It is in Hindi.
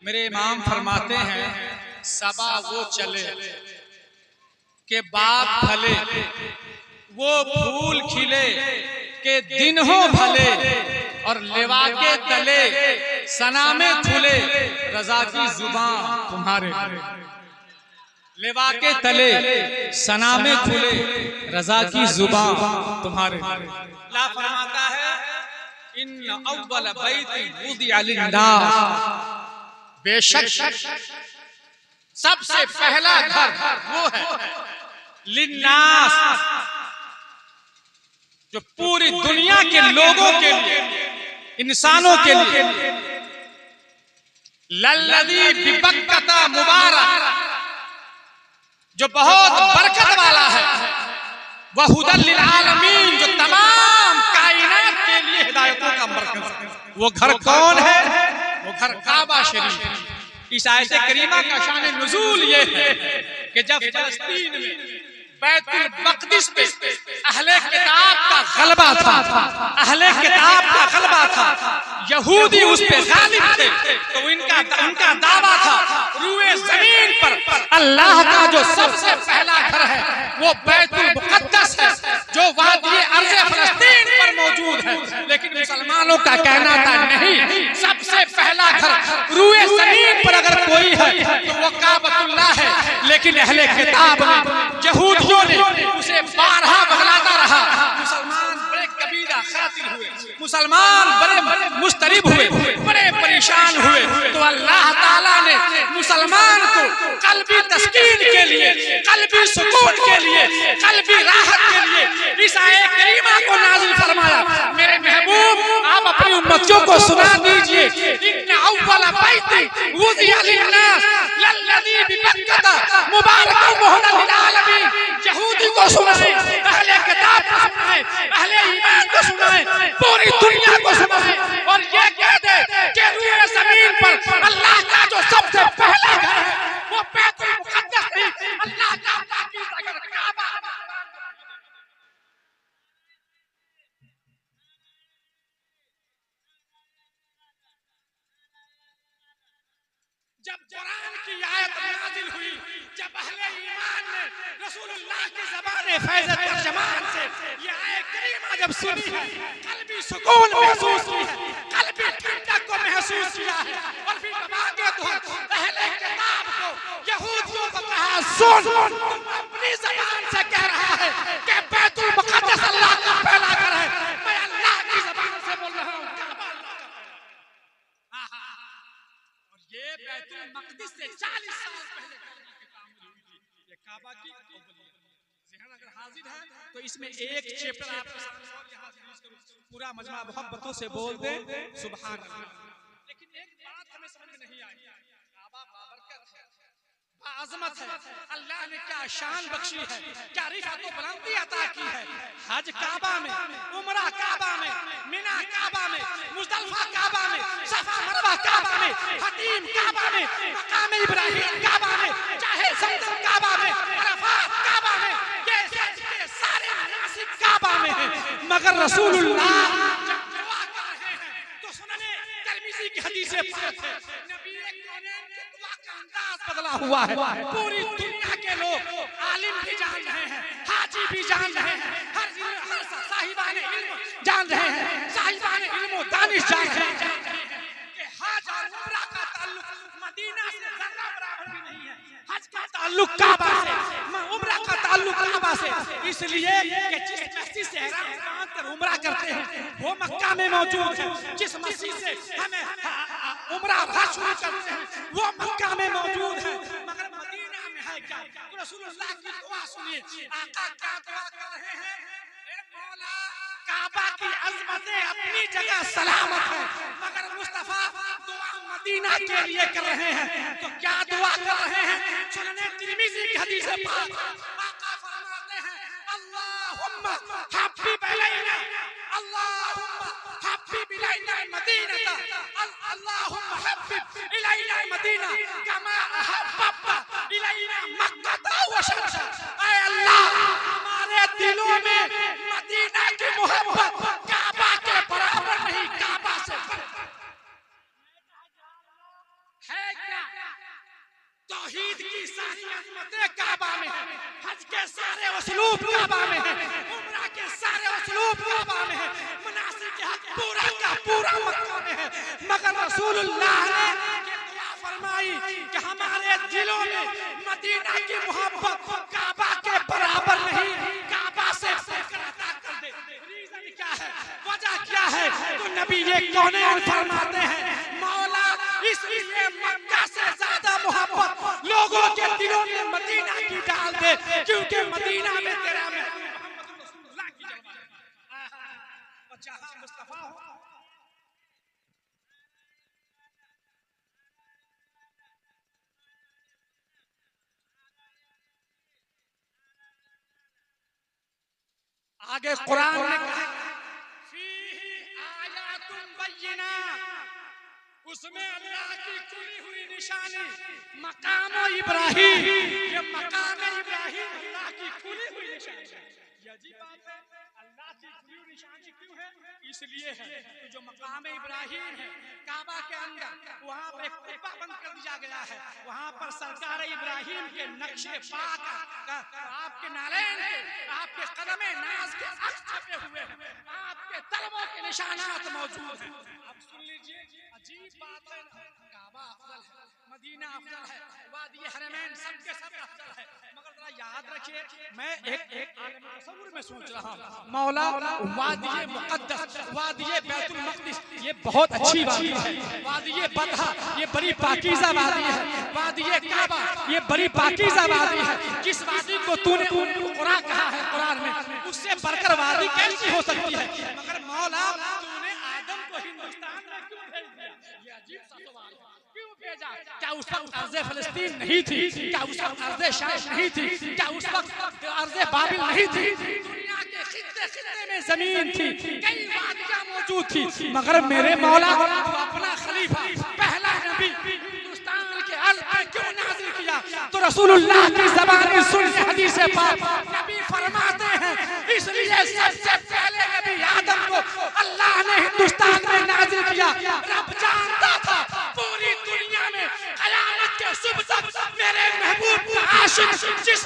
मेरे इमाम फरमाते हैं सबा वो चले के बाग फले, वो फूल खिले के दिन हो भले, और लेवा के तले सना में खुले रजा की जुबान तुम्हारे। लेवा के तले सना में खुले रजा की जुबान तुम्हारे। अल्लाह फरमाता है इन अव्वल बैति वुदिअ लिन्नास, बेशक सबसे पहला घर वो है लिन्नास, जो पूरी दुनिया के लोगों के लिए, इंसानों के लिए। लल्लज़ी बिबक्कता मुबारक, जो बहुत बरकत वाला है। वह हुदल लिल आलमीन, जो तमाम कायनात के लिए हिदायतों का मरकज है। वो घर कौन है? वो घर काबा शरीफ। इस आयत करीमा का शान नुज़ूल ये है कि जब फलस्तीन में बैतुल मक़दिस पे अहले किताब का गलबा था, अहले किताब का गलबा था, यहूदी उस पे गालिब थे, तो उनका दावा था रूए जमीन पर अल्लाह का जो सबसे पहला घर है वो बैतुल मुक़द्दस है, जो वादी अर्ज़े फलस्तीन पर मौजूद है। लेकिन मुसलमानों का कहना था नहीं, सबसे पहला घर रूए जमीन पर अगर कोई है तो वो काबतुल्लाह है। लेकिन अहले किताब ने, यहूदियों ने उसे बारहा बगलाता रहा। मुसलमान बड़े कबीरा खातिर हुए, मुसलमान बड़े मुस्तरिब हुए, बड़े परेशान हुए। तो अल्लाह ताला ने मुसलमान को कल्बी तस्कीन के लिए, कल्बी सुकून के लिए, कल्बी राहत के लिए इस आयत करीमा को नाज़िल फरमाया। मेरे महबूब आप अपनी उम्मतियों को सुना दीजिए इन अव्वल बैति वुदिअ लिन्नास लल्लज़ी बिबक्कता मुबारकन व हुदल लिल आलमीन। यहूदी को सुनाए, अहले किताब को सुनाए, अहले ईमान को सुनाए, पूरी दुनिया को सुनाए और ये कह दे कि रूए ज़मीन पर अल्लाह का जो सबसे पहला घर है वो बैतुल मुक़द्दस नहीं, अल्लाह का पाकीज़ा घर काबा। जब कुरान की आयत नाज़िल हुई, जब अहले ईमान ने रसूलुल्लाह की ज़बान फैज़ तर्जमान से ये आयत करीमा जब सुनी है, कल्बी सुकून महसूस की है, कल्बी ठंडक को महसूस किया है। और फिर दबाके तो अहले किताब को, यहूदियों को कहा सुन, तुम अपनी ज़बान से कह रहा है कि बैतुल मुक़द्दस अल्लाह का पहला घर है, मैं अल्लाह की ज़बान से बोल रहा हूँ ये बैतुल मक़दिस से 40 साल पहले ये काबा की ज़हन अगर हाजिर है तो इसमें एक चैप्टर आपके सामने यहाँ रिलीज करूं, पूरा मजमा मोहब्बतों से बोल दे सुभान अल्लाह। लेकिन एक बात हमें समझ में नहीं आई, काबा बाबरकत है, बाअज़मत है, अल्लाह ने क्या शान बख्शी है, क्या रिफ़अत व बुलंदी अता की है। हज काबा में, उमरा काबा में, मिना काबा में, मुज़दलिफ़ा काबा में, सफ़ा मरवा काबा में, हतीम काबा में, मकाम इब्राहिम काबा में, चाहे ज़मज़म काबा में, अरफ़ात काबा में, ये सारे मनासिक काबा में हैं। मगर रसूलुल्लाह जब दुआ कर रहे हैं तो सुनने तिरमिज़ी की हदीस है, नबी कौनैन की दुआ का अंदाज बदला हुआ है। पूरी दुनिया के लोग आलिम भी जान रहे हैं, हाजी भी जान रहे हैं, हर साहिबाने इल्म जान रहे हैं, साहिबाने इल्म व दानिश जान रहे हैं कि हज और उम्रा का ताल्लुक मदीना से ज़र्रा बराबर भी नहीं है। हज का ताल्लुक काबा से, उम्रा का ताल्लुक काबा से, इसलिए कि जिस मस्जिद से ihram बांधकर उम्रा करते हैं वो मक्का में मौजूद है, जिस मस्जिद से हमें उम्रा हज शुरू करते हैं वो मक्का में मौजूद है। मगर मदीना में है क्या? रसूलुल्लाह की दुआ सुनिए, आका क्या दुआ कर रहे हैं, ए मौला काबा की अज़मतें अपनी जगह सलामत है, मगर मुस्तफा दुआ मदीना के लिए कर रहे हैं। तो क्या दुआ कर रहे हैं? सुनने तिरमिज़ी की हदीस है, आका फरमाते हैं अल्लाहुम्मा हब्बिब इलैना, अल्लाहुम्मा हब्बिब इलैना मदीनता, अल्लाहुम्मा हब्बिब इलैना मदीना कमा अहब्बता इलैना मक्का व शमशा। ऐ अल्लाह हमारे दिलों में मदीना की मोहब्बत काबा के बराबर नहीं, काबा से है तौहीद की सारी अज़मतें काबा में है, हज के सारे उसलूब काबा में है, उम्रा के सारे उसलूब काबा में है, मनासिक के हज पूरा का पूरा मक्का में है। मगर रसूलुल्लाह ने ये दुआ फरमाई कि हमारे दिलों में मदीना की मोहब्बत काबा के बराबर नहीं, काबा से बढ़कर अता कर दे। रीज़न क्या है, वजह क्या है? तो नबी ये कौनैन फरमाते हैं, मौला इसलिए मक्का से ज्यादा मोहब्बत लोगों के दिलों में मदीना की डाल दे, क्योंकि मदीना में तेरा महबूब मोहम्मद रसूलुल्लाह की जलवा है। और जहां मुस्तफा हो आगे कुरान में कहा फीही आयातुन बय्यिना, उसमें अल्लाह की खुली हुई निशानी मकाम इब्राहिम, ये मकाम इब्राहिम अल्लाह की खुली हुई निशानी है। ये अजीब बात है, अल्लाह की खुली हुई निशानी क्यों है? इसलिए है कि जो मकाम इब्राहिम है काबा के अंदर, वहाँ पर एक कुब्बा बंद कर दिया गया है, वहाँ पर सरकार इब्राहिम के नक्शे पाक आपके नालैन के, आपके कदमे नाज के अक्स छपे हुए हैं, आपके तलवों के निशानात मौजूद हैं। अब सुन लीजिए, अजीब बात है, काबा अफजल है, मदीना अफजल है, वादी हरमैन सबके सब अफजल है, मगर जरा याद रखिए, मैं एक आलम तसव्वुर में सोच रहा हूँ, मौला वादी मुक़द्दस, वादी बैतुल मक़दिस, ये बहुत अच्छी वादी है, वादी बतहा ये बड़ी पाकीज़ा वादी है, वादी काबा ये बड़ी पाकीज़ा वादी है। जिस वादी को तूने उम्मुल क़ुरा कहा है कुरान में, उससे बढ़कर वादी कैसी हो सकती है? मगर मौला तूने आदम को हिंदुस्तान में क्यों भेज दिया? ये अजीब सा सवाल है, क्यों भेजा? क्या उस वक्त अर्ज़े फ़लस्तीन नहीं थी? क्या उस वक्त अर्ज़े शाम नहीं थी? क्या उस वक्त अर्ज़े बाबिल नहीं थी? दुनिया के खित्ते में ज़मीन थी, कई वादियाँ मौजूद थी, मगर मेरे मौला तू अपना खलीफा पहला नबी हिंदुस्तान के अर्ज़ पर क्यों नाज़िल किया? तो रसूलुल्लाह की ज़बानी सुन हदीस पाक नबी फरमाते हैं, इसलिए सबसे पहले नबी आदम को अल्लाह ने हिंदुस्तान में नाज़िल किया। रब जानता था पूरी दुनिया में क़यामत के सुबह तक मेरे महबूब का आशिक जिस